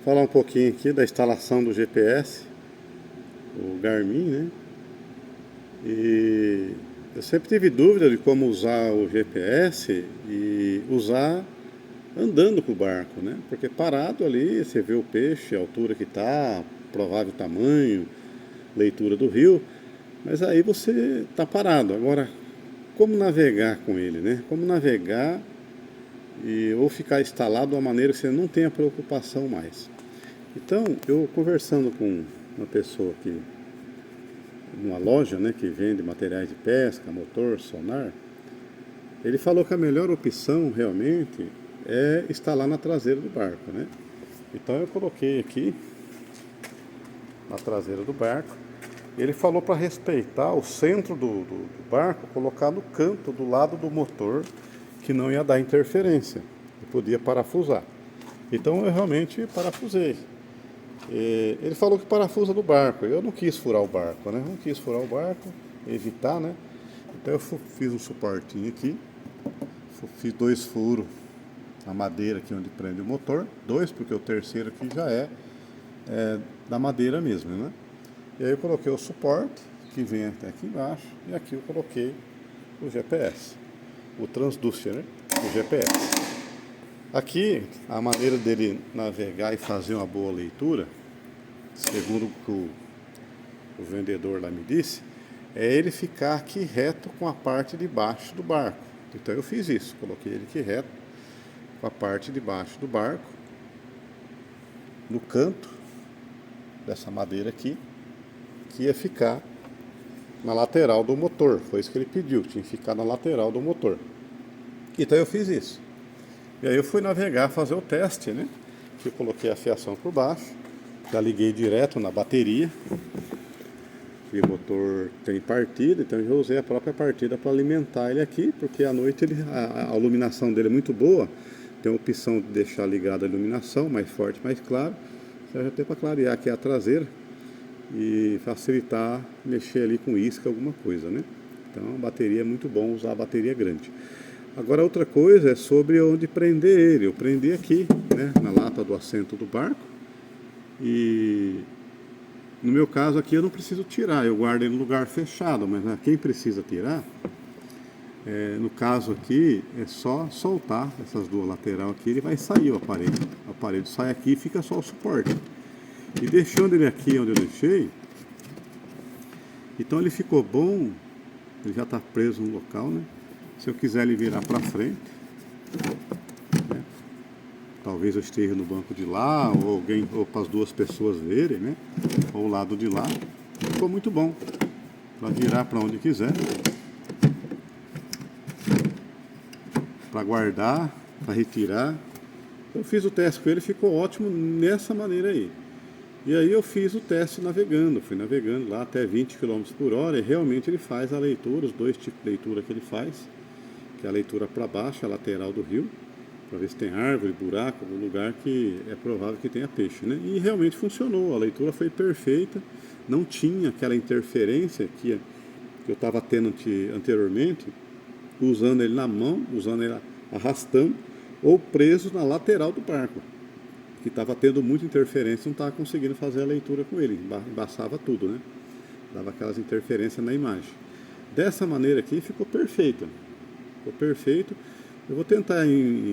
Falar um pouquinho aqui da instalação do GPS, o Garmin, né? E eu sempre tive dúvida de como usar o GPS e usar andando com o barco, né? Porque parado ali, você vê o peixe, a altura que está, provável tamanho, leitura do rio, mas aí você está parado. Agora, como navegar com ele, né? Como navegar ou ficar instalado de uma maneira que você não tenha preocupação mais. Então, eu conversando com uma pessoa aqui, numa loja, né, que vende materiais de pesca, motor, sonar, ele falou que a melhor opção realmente é instalar na traseira do barco, né? Então eu coloquei aqui na traseira do barco. Ele falou para respeitar o centro do barco, colocar no canto do lado do motor, que não ia dar interferência, e podia parafusar. Então eu realmente parafusei. Ele falou que parafusa no barco. Eu não quis furar o barco, né? Não quis furar o barco, evitar, né? Então eu fiz um suportinho aqui, fiz 2 furos na madeira aqui onde prende o motor, 2 porque o terceiro aqui já é da madeira mesmo, né? E aí eu coloquei o suporte que vem até aqui embaixo e aqui eu coloquei o GPS, o transducer, né? O GPS. Aqui, a maneira dele navegar e fazer uma boa leitura, segundo o que o vendedor lá me disse, é ele ficar aqui reto com a parte de baixo do barco. Então eu fiz isso, coloquei ele aqui reto com a parte de baixo do barco, no canto dessa madeira aqui, que ia ficar na lateral do motor. Foi isso que ele pediu, tinha que ficar na lateral do motor. Então eu fiz isso. E aí eu fui navegar, fazer o teste, né? Que eu coloquei a fiação por baixo, já liguei direto na bateria. E o motor tem partida, então eu já usei a própria partida para alimentar ele aqui, porque à noite a iluminação dele é muito boa. Tem a opção de deixar ligada a iluminação, mais forte, mais claro. Serve até para clarear aqui a traseira e facilitar mexer ali com isca, alguma coisa, né? Então a bateria é muito bom usar a bateria grande. Agora outra coisa é sobre onde prender ele. Eu prendi aqui, né, na lata do assento do barco. E no meu caso aqui eu não preciso tirar, eu guardo ele no lugar fechado, mas né, quem precisa tirar, no caso aqui é só soltar essas duas laterais aqui, ele vai sair o aparelho sai aqui e fica só o suporte. E deixando ele aqui onde eu deixei, então ele ficou bom, ele já está preso no local, né? Se eu quiser ele virar para frente, né? Talvez eu esteja no banco de lá, ou para as duas pessoas verem, né? Ou o lado de lá. Ficou muito bom para virar para onde quiser, para guardar, para retirar. Eu fiz o teste com ele, ficou ótimo nessa maneira aí. E aí eu fiz o teste navegando, fui navegando lá até 20 km por hora e realmente ele faz a leitura, os dois tipos de leitura que ele faz, que é a leitura para baixo, a lateral do rio, para ver se tem árvore, buraco, algum lugar que é provável que tenha peixe, né? E realmente funcionou, a leitura foi perfeita, não tinha aquela interferência que eu estava tendo anteriormente, usando ele na mão, usando ele arrastando ou preso na lateral do barco, que estava tendo muita interferência, não estava conseguindo fazer a leitura com ele, embaçava tudo, né? Dava aquelas interferências na imagem. Dessa maneira aqui ficou perfeito. Ficou perfeito. Eu vou tentar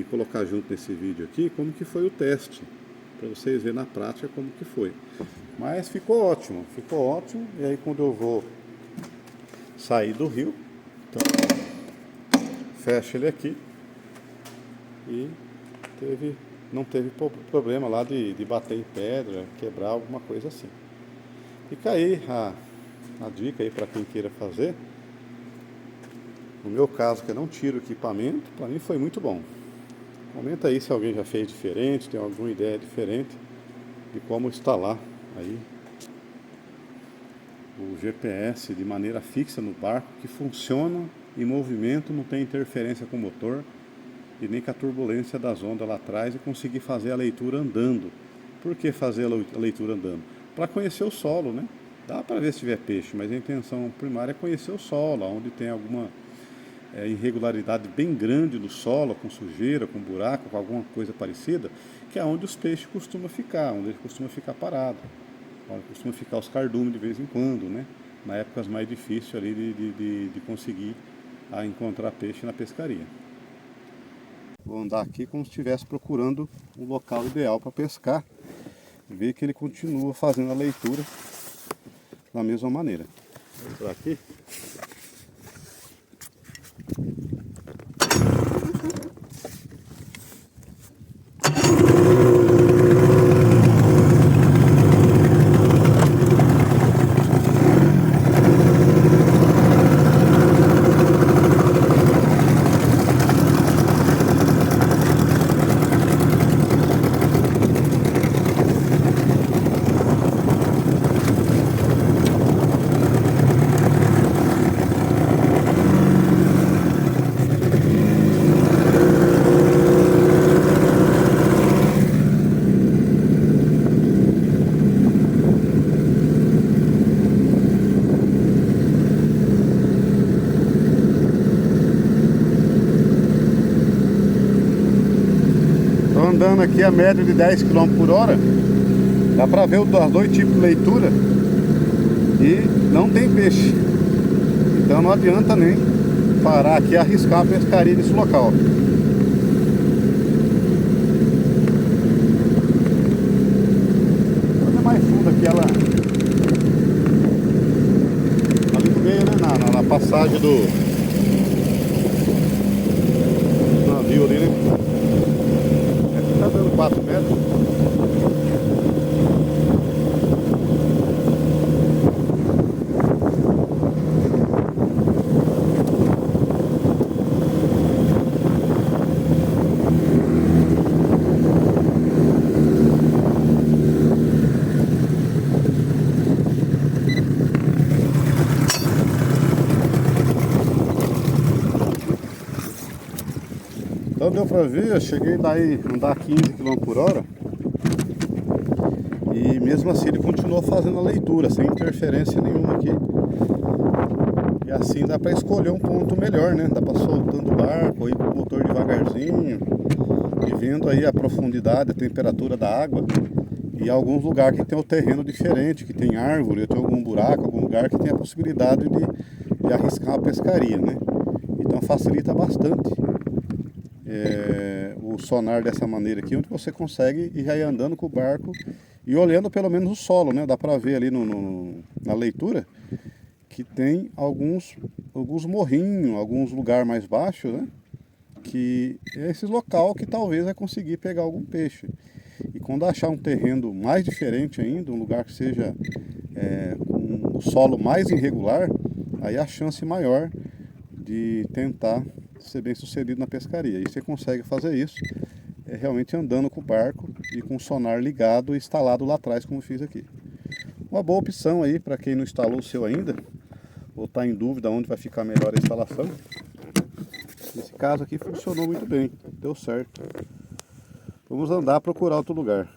colocar junto nesse vídeo aqui como que foi o teste, para vocês verem na prática como que foi. Mas ficou ótimo, ficou ótimo. E aí quando eu vou sair do rio, então fecho ele aqui e não teve problema lá de bater em pedra, quebrar alguma coisa assim. Fica aí a dica aí para quem queira fazer. No meu caso, que eu não tiro o equipamento, para mim foi muito bom. Comenta aí se alguém já fez diferente, tem alguma ideia diferente de como instalar aí o GPS de maneira fixa no barco, que funciona em movimento, não tem interferência com o motor e nem com a turbulência das ondas lá atrás, e conseguir fazer a leitura andando. Por que fazer a leitura andando? Para conhecer o solo, né? Dá para ver se tiver peixe, mas a intenção primária é conhecer o solo, onde tem irregularidade bem grande no solo, com sujeira, com buraco, com alguma coisa parecida, que é onde os peixes costumam ficar, onde ele costuma ficar parado, onde costuma ficar os cardumes de vez em quando, né? Na época mais difíceis ali de conseguir encontrar peixe na pescaria. Vou andar aqui como se estivesse procurando um local ideal para pescar. Ver que ele continua fazendo a leitura da mesma maneira. Vou entrar aqui. Andando aqui a média de 10 km por hora, dá pra ver os dois tipos de leitura e não tem peixe. Então não adianta nem parar aqui e arriscar a pescaria nesse local. Quando é mais fundo aqui, ela ali no meio, né, na passagem do navio ali, né? Tá dando 4 metros. Então deu pra ver, eu cheguei daí a andar 15 km por hora e mesmo assim ele continuou fazendo a leitura, sem interferência nenhuma aqui. E assim dá pra escolher um ponto melhor, né? Dá pra soltando o barco, ir com o motor devagarzinho e vendo aí a profundidade, a temperatura da água. E alguns lugares que tem o terreno diferente, que tem árvore, tem algum buraco, algum lugar que tem a possibilidade de arriscar a pescaria, né? Então facilita bastante. O sonar dessa maneira aqui, onde você consegue ir aí andando com o barco e olhando pelo menos o solo, né? Dá pra ver ali na leitura que tem alguns morrinhos, alguns lugares mais baixos, né? Que é esse local que talvez vai conseguir pegar algum peixe. E quando achar um terreno mais diferente ainda, um lugar que seja com o solo mais irregular, aí a chance maior de tentar ser bem sucedido na pescaria. E você consegue fazer isso realmente andando com o barco e com o sonar ligado e instalado lá atrás, como eu fiz aqui. Uma boa opção aí para quem não instalou o seu ainda, ou está em dúvida onde vai ficar melhor a instalação. Nesse caso aqui funcionou muito bem, deu certo. Vamos andar a procurar outro lugar.